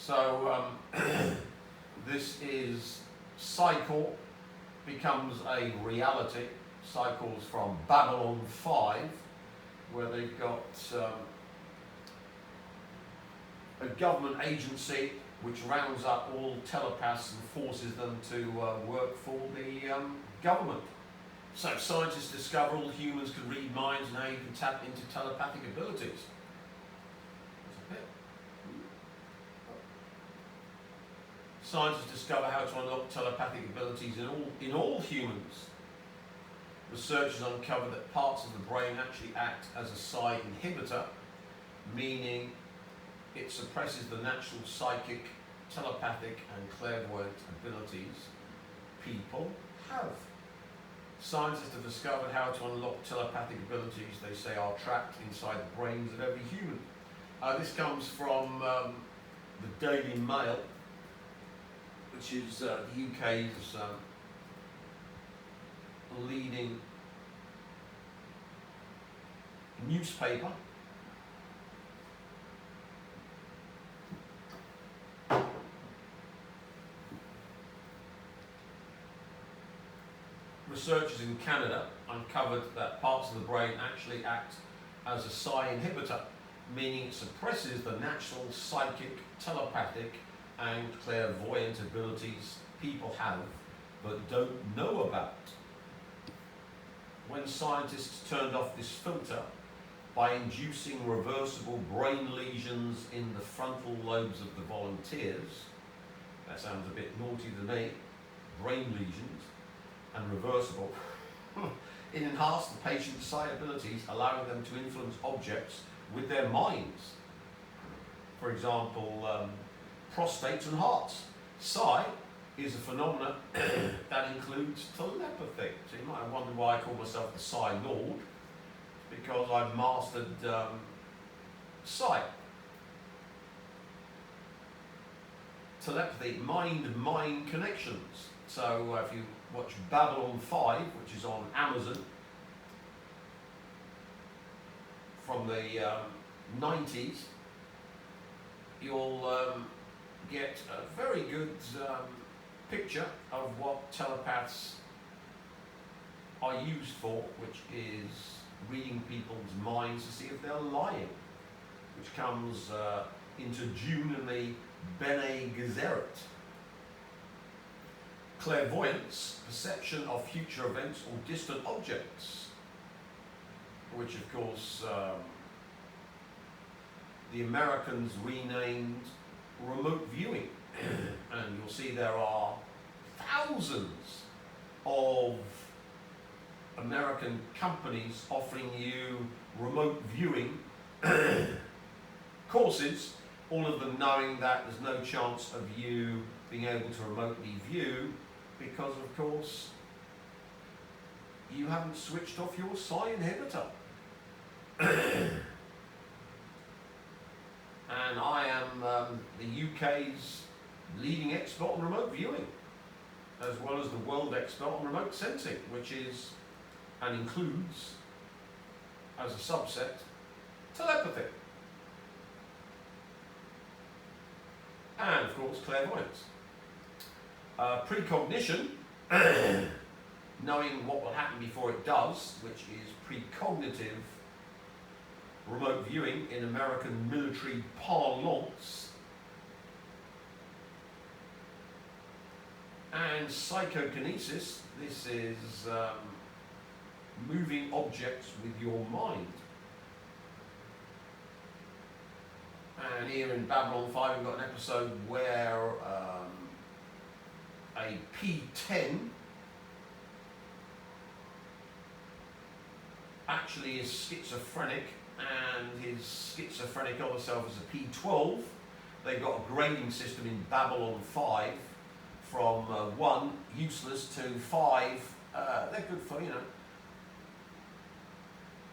So this is Psi-Corp becomes a reality. Psi-Corp's from Babylon 5, where they've got a government agency which rounds up all telepaths and forces them to work for the government. So scientists discover all humans can read minds and how you can tap into telepathic abilities. Scientists discover how to unlock telepathic abilities in all humans. Researchers uncover that parts of the brain actually act as a psi inhibitor, meaning it suppresses the natural psychic, telepathic and clairvoyant abilities people have. Scientists have discovered how to unlock telepathic abilities they say are trapped inside the brains of every human. This comes from the Daily Mail, which is the UK's leading newspaper. Researchers in Canada uncovered that parts of the brain actually act as a psi inhibitor, meaning it suppresses the natural psychic, telepathic and clairvoyant abilities people have but don't know about. When scientists turned off this filter by inducing reversible brain lesions in the frontal lobes of the volunteers, that sounds a bit naughty to me, brain lesions, and reversible, it enhanced the patient's psi abilities, allowing them to influence objects with their minds. For example, prostates and hearts. Psi is a phenomenon that includes telepathy. So you might have wondered why I call myself the Psi Lord, because I've mastered Psi. Telepathy, mind-mind connections. So if you watch Babylon 5, which is on Amazon, from the 90s, you'll get a very good picture of what telepaths are used for, which is reading people's minds to see if they're lying, which comes into June in the Bene Gesserit. Clairvoyance, perception of future events or distant objects, which of course the Americans renamed remote viewing. And you'll see there are thousands of American companies offering you remote viewing courses, all of them knowing that there's no chance of you being able to remotely view because, of course, you haven't switched off your psi inhibitor. And I am the UK's leading expert on remote viewing, as well as the world expert on remote sensing, which is and includes, as a subset, telepathy. And, of course, clairvoyance. Precognition, knowing what will happen before it does, which is precognitive remote viewing in American military parlance. And psychokinesis, this is moving objects with your mind. And here in Babylon 5 we've got an episode where a P10 actually is schizophrenic, and his schizophrenic other self is a P12. They've got a grading system in Babylon 5 from 1, useless, to 5, they're good for,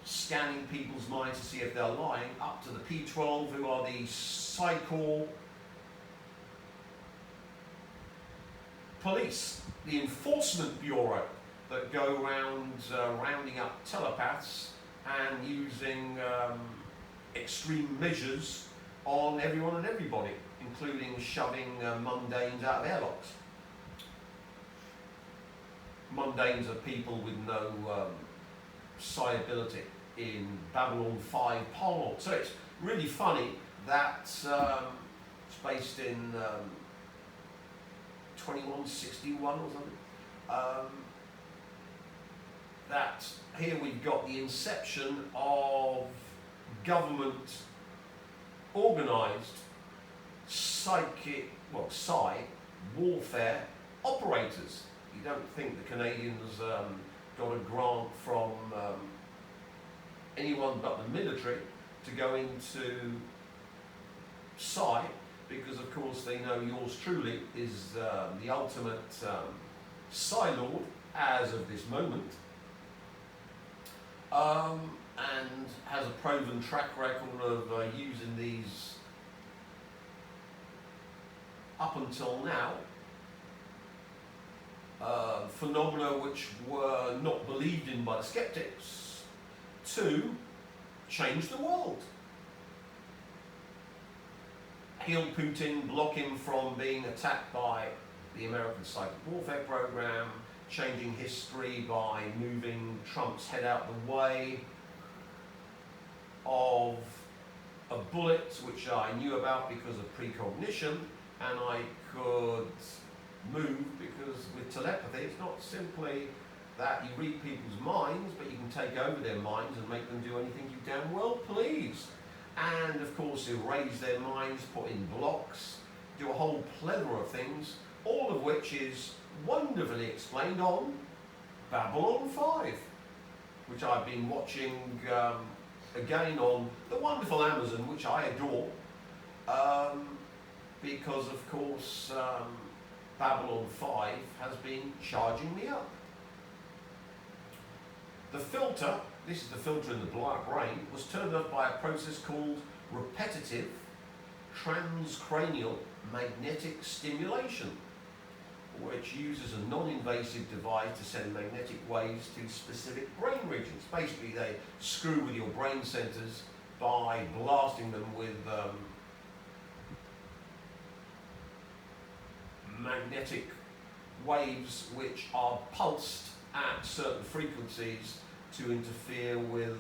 scanning people's minds to see if they're lying, up to the P12, who are the Psi-Corp police, the enforcement bureau that go around rounding up telepaths and using extreme measures on everyone and everybody, including shoving mundanes out of airlocks. Mundanes are people with no psi ability in Babylon 5 Pole. So it's really funny that it's based in 2161 or something. That here we've got the inception of government organised psi warfare operators. You don't think the Canadians got a grant from anyone but the military to go into Psi, because of course they know yours truly is the ultimate Psi Lord as of this moment, and has a proven track record of using these up until now phenomena which were not believed in by the skeptics to change the world. Heal Putin, block him from being attacked by the American psychic warfare program, changing history by moving Trump's head out the way of a bullet which I knew about because of precognition, and I could move because with telepathy it's not simply that you read people's minds, but you can take over their minds and make them do anything you damn well please. And of course erase their minds, put in blocks, do a whole plethora of things, all of which is wonderfully explained on Babylon 5, which I've been watching again on the wonderful Amazon, which I adore, because of course Babylon 5 has been charging me up. The filter, this is the filter in the brain, was turned off by a process called repetitive transcranial magnetic stimulation, which uses a non-invasive device to send magnetic waves to specific brain regions. Basically, they screw with your brain centers by blasting them with magnetic waves which are pulsed at certain frequencies to interfere with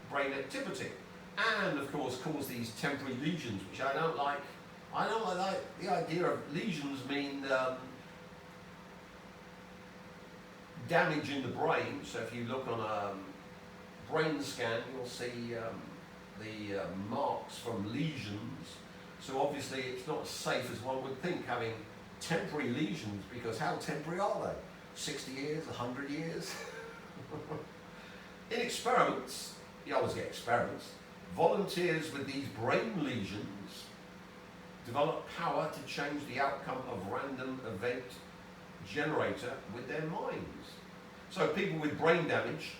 brain activity, and of course cause these temporary lesions, which I don't like. I don't like the idea of lesions mean damage in the brain. So if you look on a brain scan, you'll see the marks from lesions. So obviously it's not as safe as one would think having temporary lesions, because how temporary are they? 60 years, 100 years? In experiments, you always get experiments, volunteers with these brain lesions develop power to change the outcome of random event generator with their minds. So people with brain damage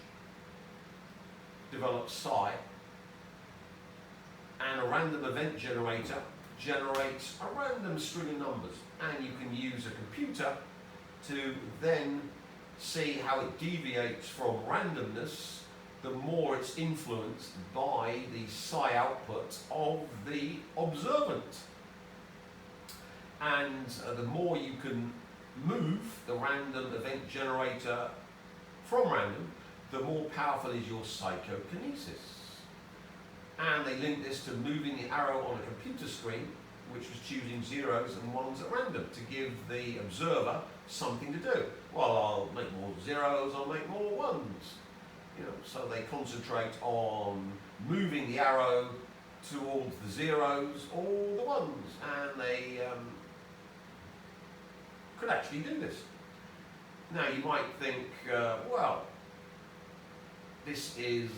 develop psi, and a random event generator generates a random string of numbers, and you can use a computer to then see how it deviates from randomness the more it's influenced by the psi output of the observant. And the more you can move the random event generator from random, the more powerful is your psychokinesis. And they link this to moving the arrow on a computer screen, which was choosing zeros and ones at random to give the observer something to do. Well, I'll make more zeros, I'll make more ones. You know, so they concentrate on moving the arrow towards the zeros or the ones, and they could actually do this. Now you might think, well, this is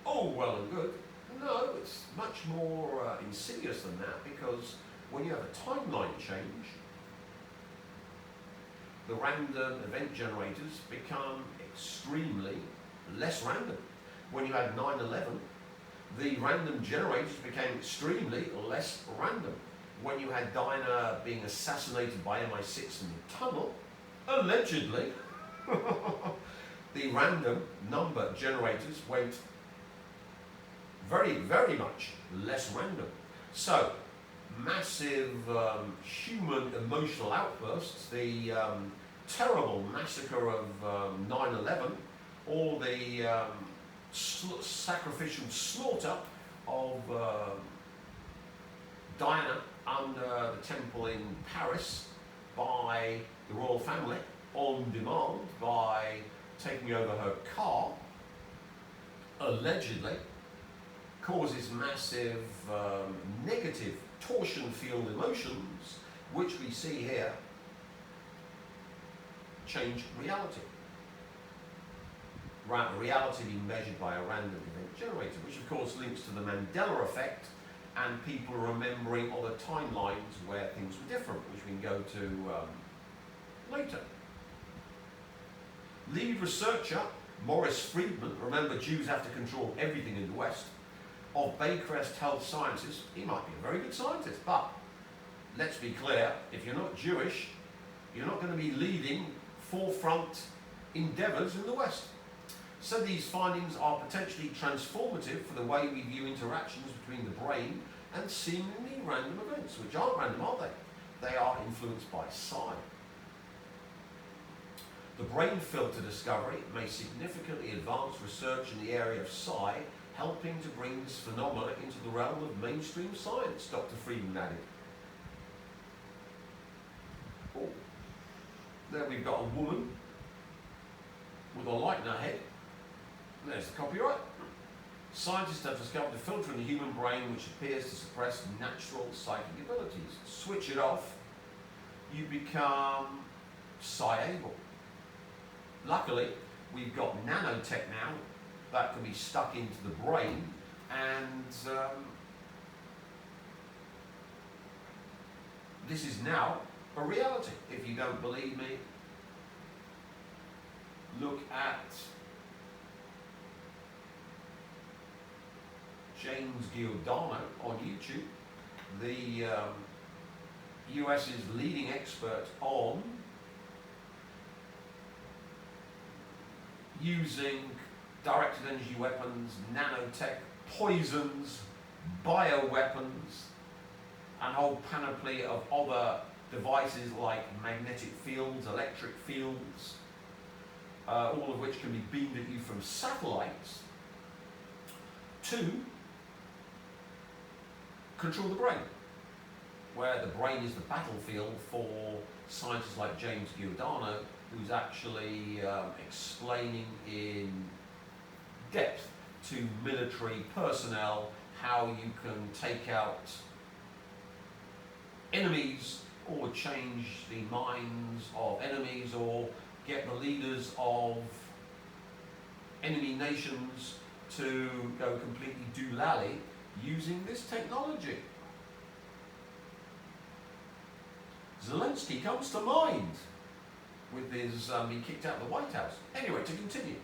all well and good. No, it's much more insidious than that, because when you have a timeline change, the random event generators become extremely less random. When you had 9/11, the random generators became extremely less random. When you had Diana being assassinated by MI6 in the tunnel, allegedly, the random number generators went very, very much less random. So, massive human emotional outbursts, the terrible massacre of 9/11, or the sacrificial slaughter of Diana under the temple in Paris by the royal family on demand by taking over her car, allegedly causes massive negative torsion field emotions, which we see here, change reality. Reality being measured by a random event generator, which of course links to the Mandela effect and people remembering other timelines where things were different, which we can go to later. Lead researcher Morris Friedman, remember Jews have to control everything in the West, of Baycrest Health Sciences. He might be a very good scientist, but let's be clear, if you're not Jewish, you're not going to be leading forefront endeavours in the West. So these findings are potentially transformative for the way we view interactions between the brain and seemingly random events, which aren't random, are they? They are influenced by psi. The brain filter discovery may significantly advance research in the area of psi, helping to bring this phenomena into the realm of mainstream science, Dr. Friedman added. Oh, there we've got a woman with a light in her head. There's the copyright. Scientists have discovered a filter in the human brain which appears to suppress natural psychic abilities. Switch it off, you become psi-able. Luckily, we've got nanotech now that can be stuck into the brain, and this is now a reality. If you don't believe me, look at James Giordano on YouTube, the US's leading expert on using directed energy weapons, nanotech, poisons, bioweapons, and a whole panoply of other devices like magnetic fields, electric fields, all of which can be beamed at you from satellites, to control the brain, where the brain is the battlefield for scientists like James Giordano, who's actually explaining in depth to military personnel how you can take out enemies or change the minds of enemies or get the leaders of enemy nations to go completely doolally using this technology. Zelensky comes to mind with his being kicked out of the White House. Anyway, to continue.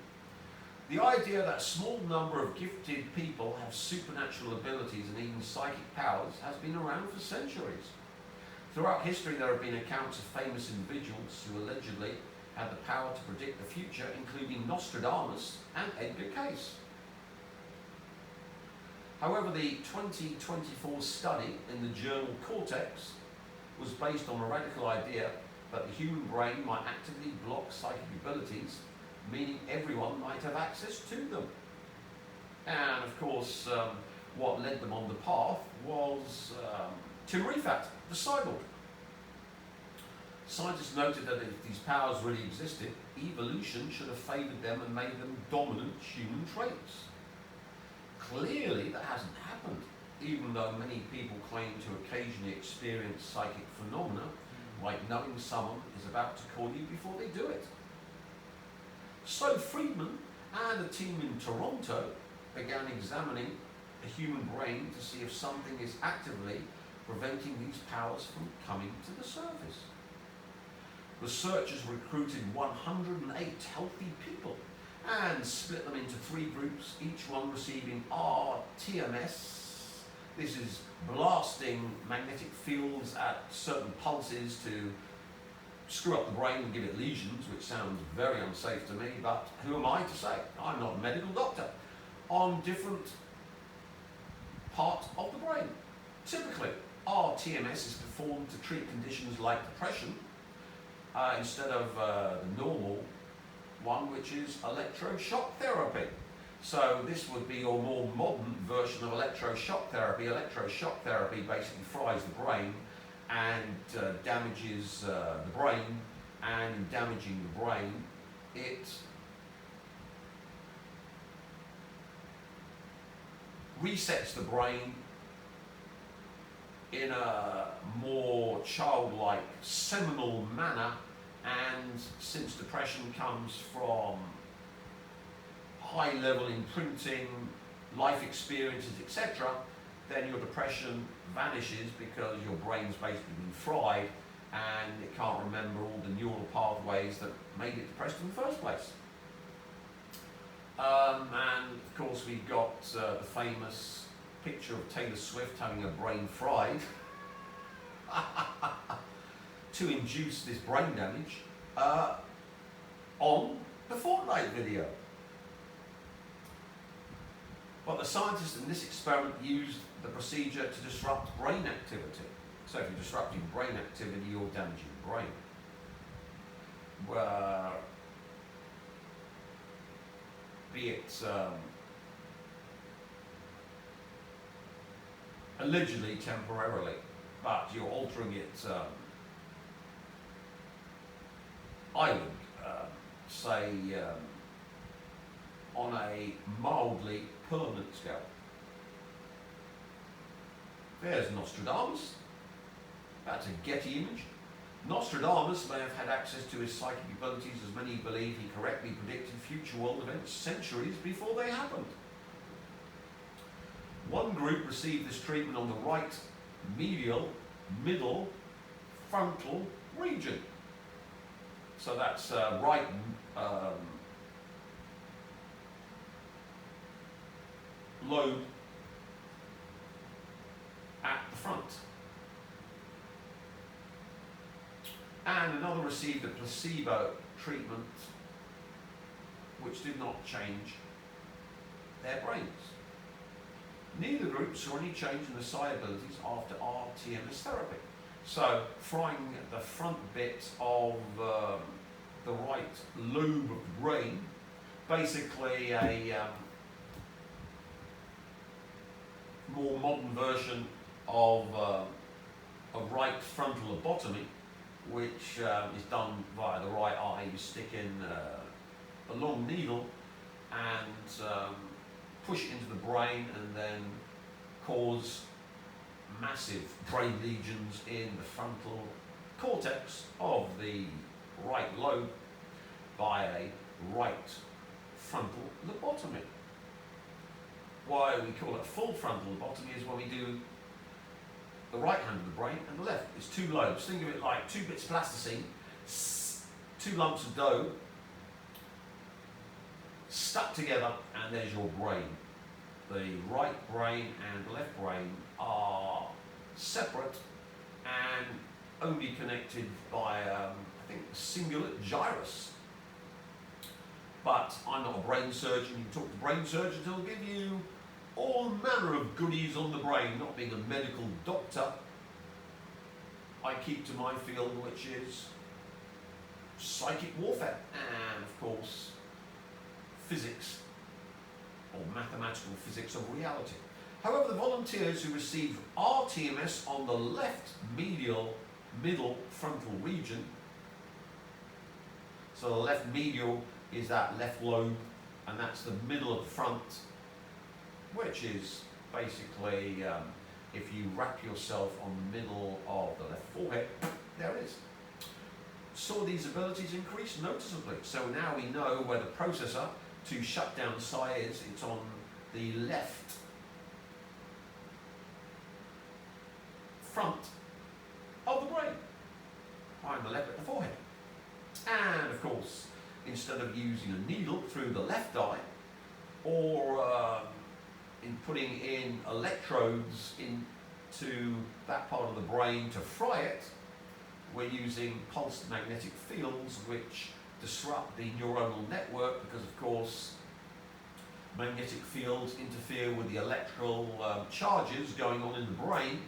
The idea that a small number of gifted people have supernatural abilities and even psychic powers has been around for centuries. Throughout history, there have been accounts of famous individuals who allegedly had the power to predict the future, including Nostradamus and Edgar Cayce. However, the 2024 study in the journal Cortex was based on a radical idea that the human brain might actively block psychic abilities, meaning everyone might have access to them. And of course, what led them on the path was Tim Rifat, the cyborg. Scientists noted that if these powers really existed, evolution should have favoured them and made them dominant human traits. Clearly, that hasn't happened, even though many people claim to occasionally experience psychic phenomena, like knowing someone is about to call you before they do it. So Friedman and a team in Toronto began examining a human brain to see if something is actively preventing these powers from coming to the surface. Researchers recruited 108 healthy people and split them into 3 groups, each one receiving RTMS. This is blasting magnetic fields at certain pulses to screw up the brain and give it lesions, which sounds very unsafe to me, but who am I to say? I'm not a medical doctor. On different part of the brain. Typically, RTMS is performed to treat conditions like depression instead of the normal one, which is electroshock therapy. So this would be your more modern version of electroshock therapy. Electroshock therapy basically fries the brain and damages the brain, and in damaging the brain, it resets the brain in a more childlike, seminal manner. And since depression comes from high-level imprinting, life experiences, etc., then your depression vanishes because your brain's basically been fried and it can't remember all the neural pathways that made it depressed in the first place. And of course we've got the famous picture of Taylor Swift having her brain fried to induce this brain damage on the Fortnite video. But the scientists in this experiment used the procedure to disrupt brain activity. So if you're disrupting brain activity, you're damaging the brain. Be it allegedly temporarily, but you're altering it, I would say, on a mildly permanent scale. There's Nostradamus. That's a Getty image. Nostradamus may have had access to his psychic abilities, as many believe he correctly predicted future world events centuries before they happened. One group received this treatment on the right medial, middle, frontal region. So that's right lobe at the front. And another received a placebo treatment which did not change their brains. Neither group saw any change in the psi abilities after RTMS therapy. So frying the front bit of the right lobe of the brain, basically a more modern version of right frontal lobotomy, which is done via the right eye. You stick in a long needle and push it into the brain and then cause massive brain lesions in the frontal cortex of the right lobe by a right frontal lobotomy. Why we call it full frontal lobotomy is when we do the right hand of the brain and the left. It's two lobes. Think of it like two bits of plasticine, two lumps of dough stuck together, and there's your brain. The right brain and the left brain are separate and only connected by, I think, a singular gyrus. But I'm not a brain surgeon. You can talk to brain surgeons, they'll give you all manner of goodies on the brain. Not being a medical doctor, I keep to my field, which is psychic warfare and, of course, physics or mathematical physics of reality. However, the volunteers who received RTMS on the left medial middle frontal region, so the left medial is that left lobe, and that's the middle of the front, which is basically if you wrap yourself on the middle of the left forehead, there it is. Saw these abilities increase noticeably. So now we know where the processor to shut down Psi is. It's on the left front of the brain, behind the left at the forehead. And of course, instead of using a needle through the left eye, or in putting in electrodes into that part of the brain to fry it, we're using pulsed magnetic fields which disrupt the neuronal network, because of course magnetic fields interfere with the electrical charges going on in the brain,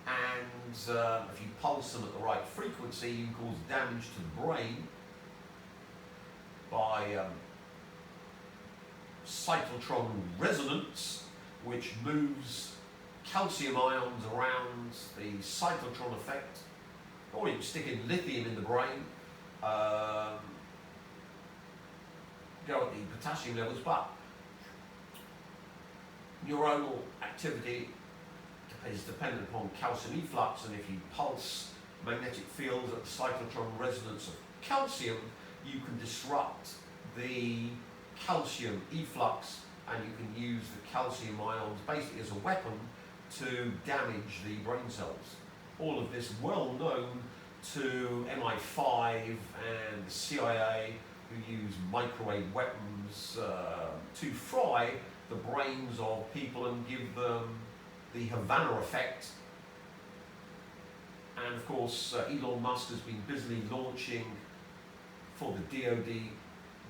and if you pulse them at the right frequency, you can cause damage to the brain by cyclotron resonance, which moves calcium ions around the cyclotron effect, or you can stick in lithium in the brain, go at the potassium levels, but neuronal activity is dependent upon calcium efflux, and if you pulse magnetic fields at the cyclotron resonance of calcium, you can disrupt the calcium efflux, and you can use the calcium ions basically as a weapon to damage the brain cells. All of this well known to MI5 and the CIA, who use microwave weapons to fry the brains of people and give them the Havana effect. And of course, Elon Musk has been busily launching for the DoD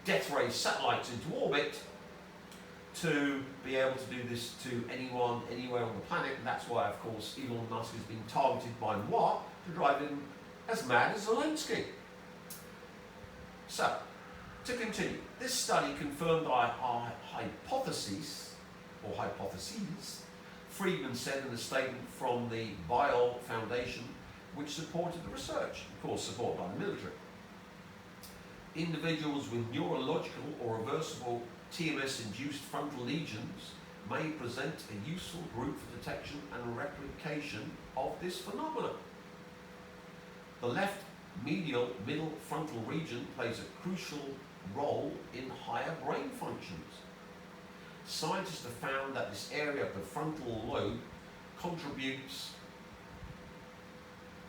death ray satellites into orbit to be able to do this to anyone, anywhere on the planet, and that's why, of course, Elon Musk has been targeted by moi to drive him as mad as Zelensky. So, to continue, this study confirmed our hypotheses, Friedman said in a statement from the Bio Foundation, which supported the research, of course supported by the military. Individuals with neurological or reversible TMS-induced frontal lesions may present a useful group for detection and replication of this phenomenon. The left medial middle frontal region plays a crucial role in higher brain functions. Scientists have found that this area of the frontal lobe contributes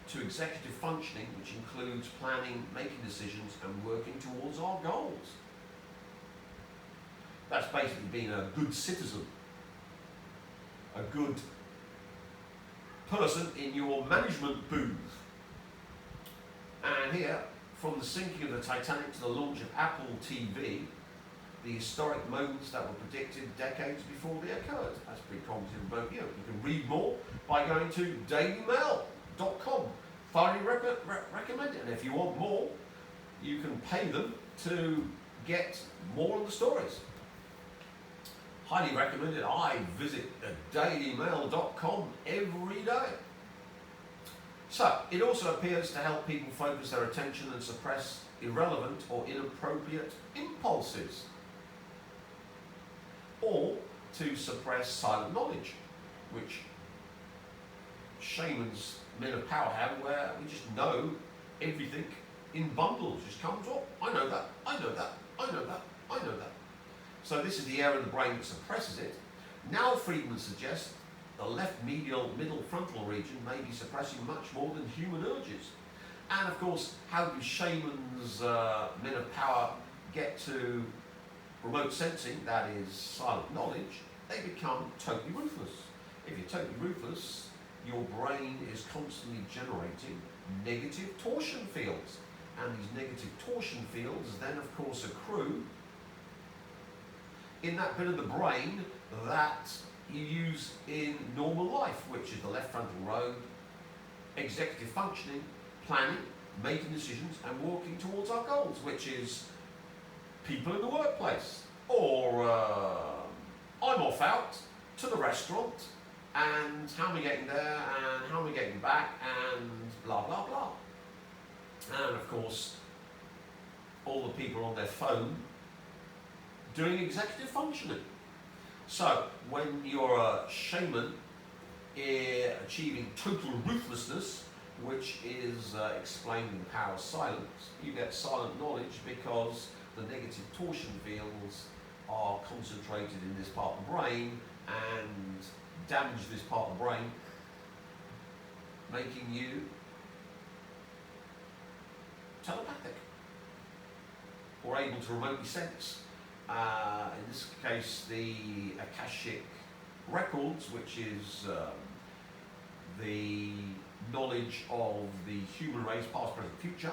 to executive functioning, which includes planning, making decisions, and working towards our goals. That's basically being a good citizen, a good person in your management booth. And here, from the sinking of the Titanic to the launch of Apple TV, the historic moments that were predicted decades before they occurred. That's pretty cognitive remote view. You can read more by going to dailymail.com. Thoroughly recommend it. And if you want more, you can pay them to get more of the stories. Highly recommended. I visit dailymail.com every day. So, it also appears to help people focus their attention and suppress irrelevant or inappropriate impulses, or to suppress silent knowledge, which shamans, men of power have, where we just know everything in bundles, just comes up. I know that, I know that, I know that, I know that. So this is the area of the brain that suppresses it. Now Friedman suggests the left medial middle frontal region may be suppressing much more than human urges. And of course, how do shamans, men of power, get to remote sensing, that is silent knowledge? They become totally ruthless. If you're totally ruthless, your brain is constantly generating negative torsion fields. And these negative torsion fields then of course accrue in that bit of the brain that you use in normal life, which is the left frontal lobe, executive functioning, planning, making decisions, and working towards our goals, which is people in the workplace, or I'm off out to the restaurant, and how am I getting there, and how am I getting back, and blah blah blah. And of course, all the people on their phone doing executive functioning. So when you're a shaman achieving total ruthlessness, which is explained in the power of silence, you get silent knowledge because the negative torsion fields are concentrated in this part of the brain and damage this part of the brain, making you telepathic or able to remotely sense. In this case, the Akashic records, which is the knowledge of the human race, past, present, future,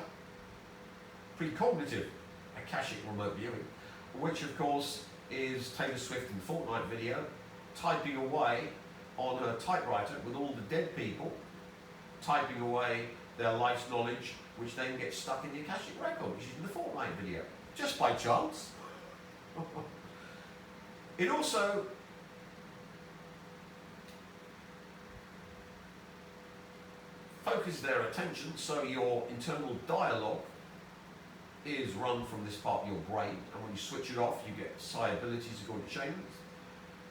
precognitive Akashic remote viewing, which of course is Taylor Swift in the Fortnite video, typing away on her typewriter with all the dead people, typing away their life's knowledge, which then gets stuck in the Akashic record, which is in the Fortnite video, just by chance. It also focuses their attention, so your internal dialogue is run from this part of your brain, and when you switch it off, you get psi abilities according to Chambers,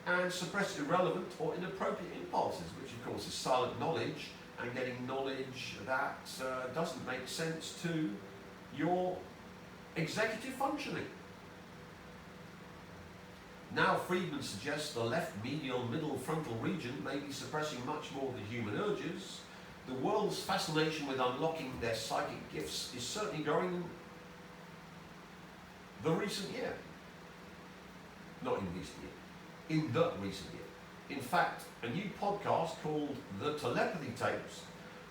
and suppress irrelevant or inappropriate impulses, which of course is silent knowledge, and getting knowledge that doesn't make sense to your executive functioning. Now Friedman suggests the left medial middle frontal region may be suppressing much more of the human urges. The world's fascination with unlocking their psychic gifts is certainly growing in the recent year. Not in recent year, in the recent year. In fact, a new podcast called The Telepathy Tapes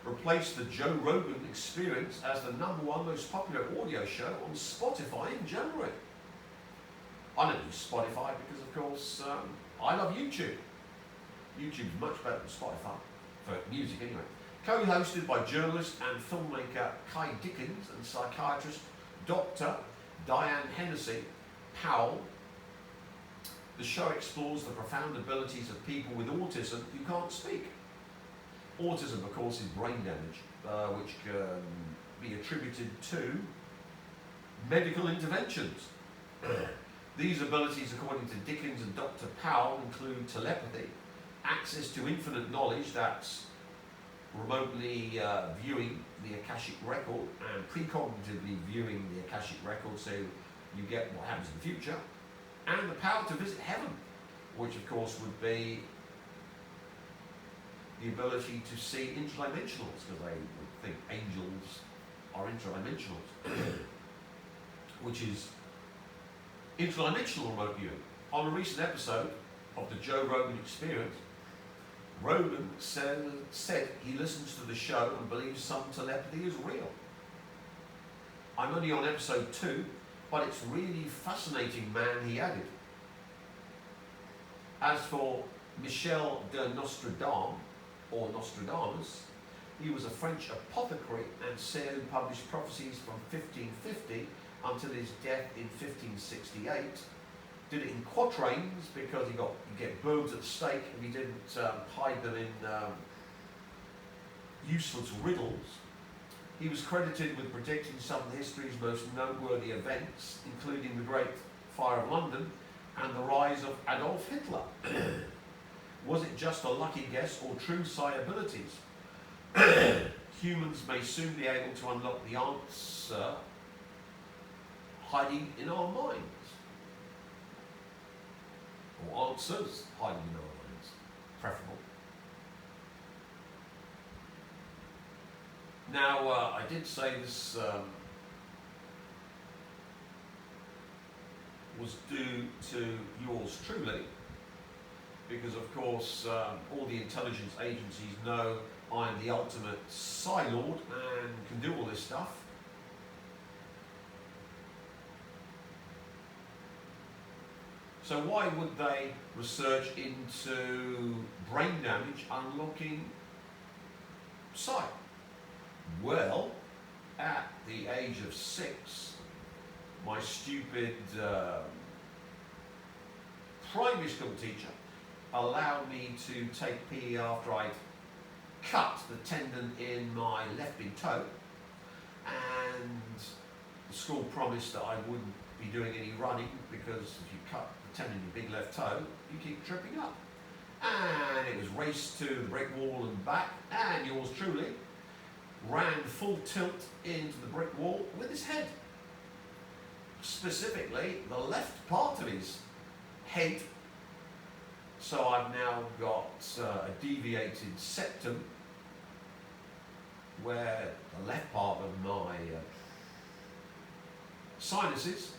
replaced the Joe Rogan Experience as the #1 most popular audio show on Spotify in January. I don't use Spotify because, of course, I love YouTube. YouTube's much better than Spotify, for music anyway. Co-hosted by journalist and filmmaker Kai Dickens and psychiatrist Dr. Diane Hennessy Powell, the show explores the profound abilities of people with autism who can't speak. Autism, of course, is brain damage, which can be attributed to medical interventions. These abilities, according to Dickens and Dr. Powell, include telepathy, access to infinite knowledge, that's remotely viewing the Akashic record and precognitively viewing the Akashic record so you get what happens in the future, and the power to visit heaven, which of course would be the ability to see interdimensionals, because they would think angels are interdimensionals, which is interdimensional remote viewing. On a recent episode of the Joe Rogan Experience, Rogan said he listens to the show and believes some telepathy is real. I'm only on episode 2, but it's really fascinating, man, he added. As for Michel de Nostradam, or Nostradamus, he was a French apothecary and seer who published prophecies from 1550 until his death in 1568. Did it in quatrains because you get birds at stake if he didn't hide them in useless riddles. He was credited with predicting some of history's most noteworthy events, including the Great Fire of London and the rise of Adolf Hitler. Was it just a lucky guess or true psi abilities? Humans may soon be able to unlock the answer hiding in our minds. Or answers hiding in our minds, preferable. Now, I did say this was due to yours truly, because of course all the intelligence agencies know I'm the ultimate Psi Lord and can do all this stuff. So why would they research into brain damage unlocking Psi? Well, at the age of 6, my stupid primary school teacher allowed me to take PE after I'd cut the tendon in my left big toe, and the school promised that I wouldn't be doing any running because if you cut the tendon in your big left toe, you keep tripping up. And it was race to the brick wall and back, and yours truly ran full tilt into the brick wall with his head. Specifically, the left part of his head. So I've now got a deviated septum where the left part of my sinuses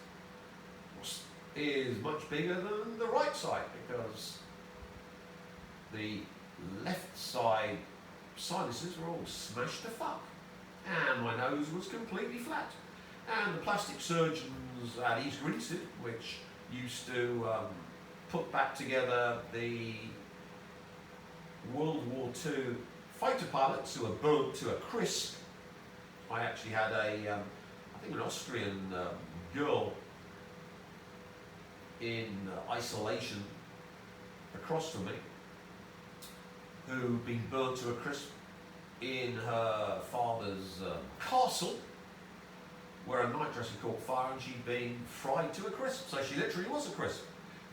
is much bigger than the right side, because the left side sinuses were all smashed to fuck, and my nose was completely flat. And the plastic surgeons at East Grinstead, which used to put back together the World War II fighter pilots who were burnt to a crisp. I actually had I think an Austrian girl in isolation across from me who'd been burnt to a crisp in her father's castle, where a night dress had caught fire and she'd been fried to a crisp. So she literally was a crisp.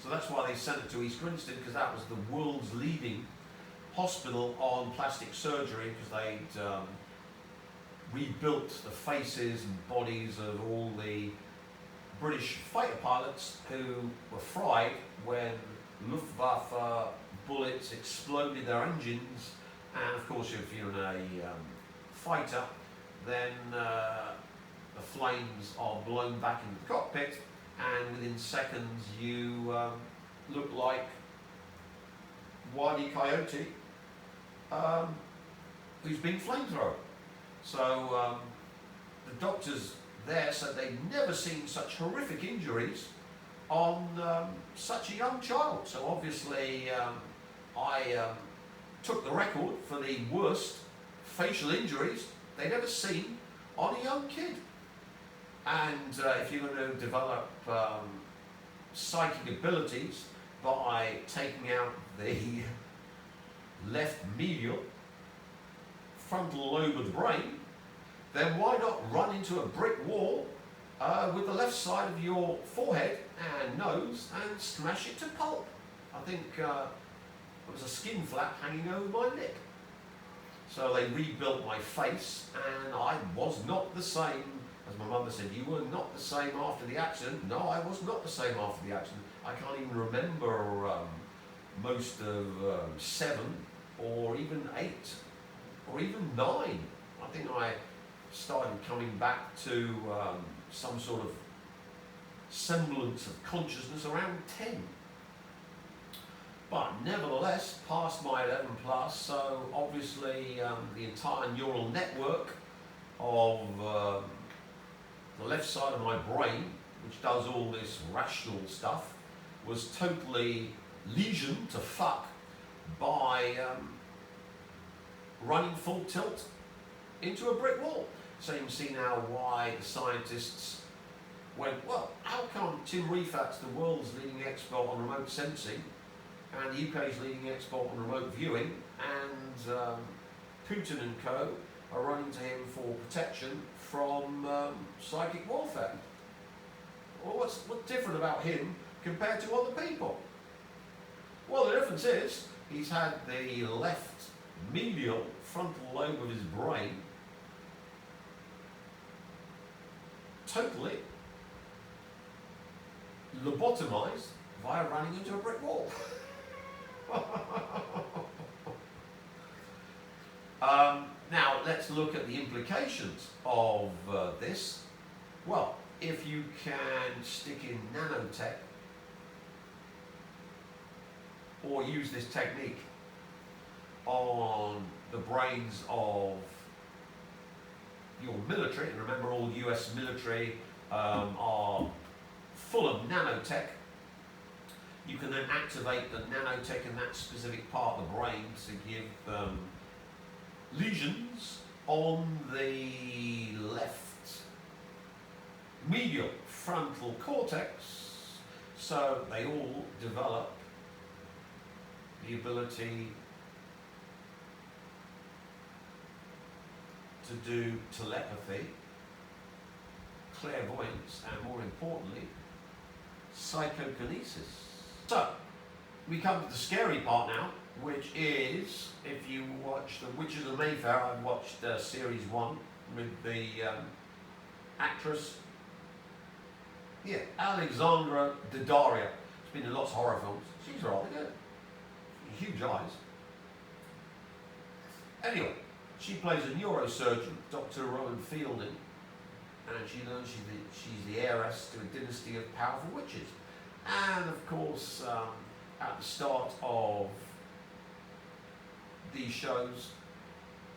So that's why they sent her to East Grinstead, because that was the world's leading hospital on plastic surgery, because they'd rebuilt the faces and bodies of all the British fighter pilots who were fried when Luftwaffe bullets exploded their engines. And of course, if you're in a fighter, then the flames are blown back into the cockpit, and within seconds you look like Wile E. Coyote who's been flamethrowered. So the doctors there said they'd never seen such horrific injuries on such a young child. So obviously I took the record for the worst facial injuries they'd ever seen on a young kid. And if you're going to develop psychic abilities by taking out the left medial frontal lobe of the brain, then why not run into a brick wall with the left side of your forehead and nose and smash it to pulp? I think there was a skin flap hanging over my lip. So they rebuilt my face, and I was not the same. As my mother said, you were not the same after the accident. No, I was not the same after the accident. I can't even remember most of 7 or even 8 or even 9. I think I started coming back to some sort of semblance of consciousness around 10. But nevertheless, past my 11 plus, so obviously the entire neural network of the left side of my brain, which does all this rational stuff, was totally lesioned to fuck by running full tilt into a brick wall. So you can see now why the scientists went, well, how come Tim Rifat's the world's leading expert on remote sensing, and the UK's leading expert on remote viewing, and Putin and co are running to him for protection from psychic warfare? Well, what's different about him compared to other people? Well, the difference is he's had the left medial frontal lobe of his brain totally lobotomized via running into a brick wall. Now, let's look at the implications of this. Well, if you can stick in nanotech or use this technique on the brains of your military, and remember all US military are full of nanotech, you can then activate the nanotech in that specific part of the brain to give lesions on the left medial frontal cortex, so they all develop the ability to do telepathy, clairvoyance, and more importantly, psychokinesis. So, we come to the scary part now, which is, if you watch The Witches of Mayfair, I've watched series 1 with the actress, Alexandra Daddario. She's been in lots of horror films. She's rather good. Huge eyes. Anyway, she plays a neurosurgeon, Dr. Rowan Fielding, and she learns she's the heiress to a dynasty of powerful witches. And of course, at the start of these shows,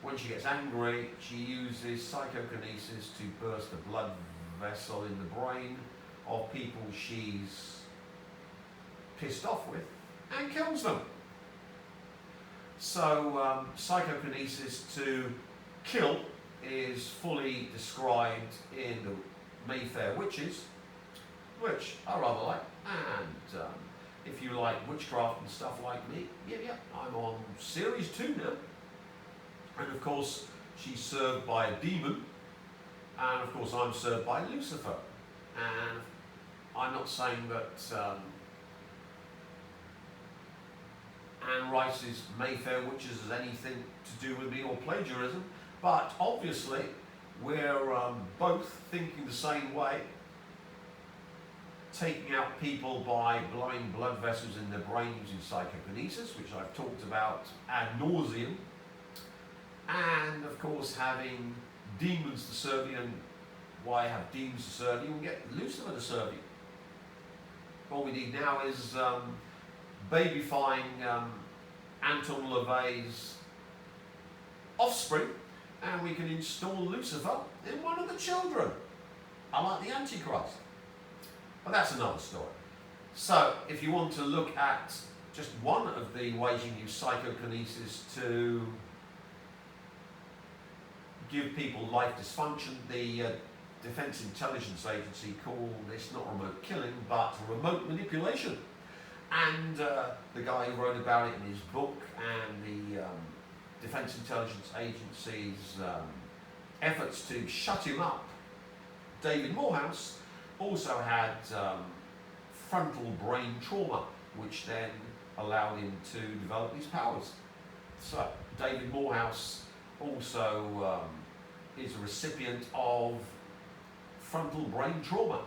when she gets angry, she uses psychokinesis to burst a blood vessel in the brain of people she's pissed off with and kills them. So psychokinesis to kill is fully described in the Mayfair Witches, which I rather like, and if you like witchcraft and stuff like me, yeah, I'm on series 2 now. And of course, she's served by a demon, and of course I'm served by Lucifer. And I'm not saying that Anne Rice's Mayfair Witches has anything to do with me or plagiarism, but obviously we're both thinking the same way, taking out people by blowing blood vessels in their brain using psychokinesis, which I've talked about ad nauseum, and of course having demons to serve you. And why have demons to serve you? We get Lucifer to serve you. All we need now is babyfying Anton LaVey's offspring, and we can install Lucifer in one of the children. I like the Antichrist. But that's another story. So, if you want to look at just one of the ways you use psychokinesis to give people life dysfunction, the Defense Intelligence Agency call this not remote killing, but remote manipulation. And the guy who wrote about it in his book, and the Defense Intelligence Agency's efforts to shut him up, David Morehouse, also had frontal brain trauma, which then allowed him to develop these powers. So David Morehouse also is a recipient of frontal brain trauma.